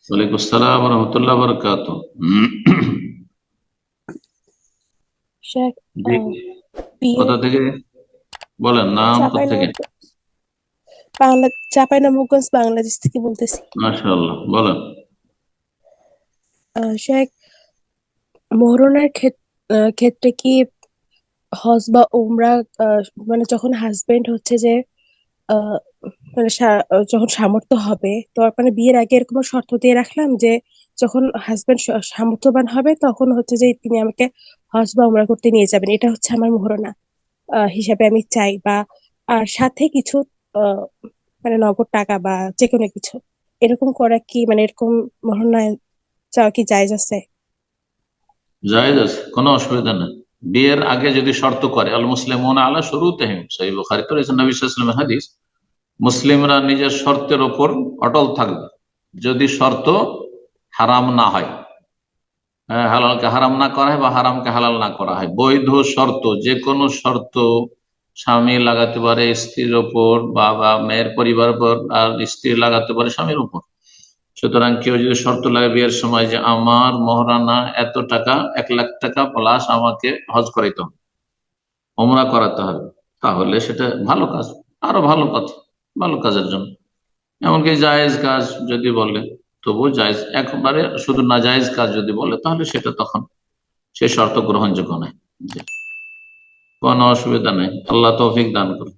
ওয়ালাইকুম আসসালাম ওয়া রাহমাতুল্লাহি ওয়া বারাকাতুহু। শেখ জি, বিয়ের কোথা থেকে বলেন, নাম কোথা থেকে? চাঁপাইনবাবগঞ্জ চাঁপাইনবাবগঞ্জ বাংলাদেশ থেকে বলতেছি। মাশাআল্লাহ, বলেন। শেখ, মহরণের ক্ষেত্রে কি হজ বা উমরা, আহ, মানে যখন হাজবেন্ড হচ্ছে যে আহ, মানে যখন সামর্থ্য হবে, তো মানে বিয়ের আগে এরকম শর্ত দিয়ে রাখলাম যে যখন হাজবেন্ড সামর্থ্যবান হবে তখন হচ্ছে যে তিনি আমাকে হজ বা উমরা করতে নিয়ে যাবেন, এটা হচ্ছে আমার মহরণা হিসাবে আমি চাই। বা আর সাথে কিছু আহ, মানে নগদ টাকা বা যে কোনো কিছু এরকম করা কি, মানে এরকম মহরণায় চাওয়া কি জায়েজ আছে? জায়েজ আছে, কোনো অসুবিধা নেই। বিয়ের আগে যদি শর্ত করে, আল মুসলিমুনা আলা শুরুতিহিম, সহিহ বুখারীতে রয়েছে নবী সাল্লাল্লাহু আলাইহি ওয়াসাল্লামের হাদিস, মুসলিমরা নিজের শর্তের ওপর অটল থাকবে যদি শর্ত হারাম না হয়। হ্যাঁ, হালালকে হারাম না করা হয় বা হারামকে হালাল না করা হয়। বৈধ শর্ত, যে কোনো শর্ত স্বামী লাগাতে পারে স্ত্রীর ওপর, বা মেয়ের পরিবার উপর, আর স্ত্রী লাগাতে পারে স্বামীর উপর। সুতরাং কেউ যদি শর্ত লাগে বিয়ের সময় যে আমার মহারানা এত টাকা, 1 লাখ টাকা প্লাস আমাকে হজ করাইতে হবে, ওমরা করাতে হবে, তাহলে সেটা ভালো কাজ, আরো ভালো কথা, ভালো কাজের জন্য। এমনকি জায়েজ কাজ যদি বলে তবুও জায়েজ, একবারে শুধু না জায়েজ কাজ যদি বলে তাহলে সেটা তখন সে শর্ত গ্রহণযোগ্য নয়। জি, কোনো অসুবিধা নেই, আল্লাহ তৌফিক দান করুন।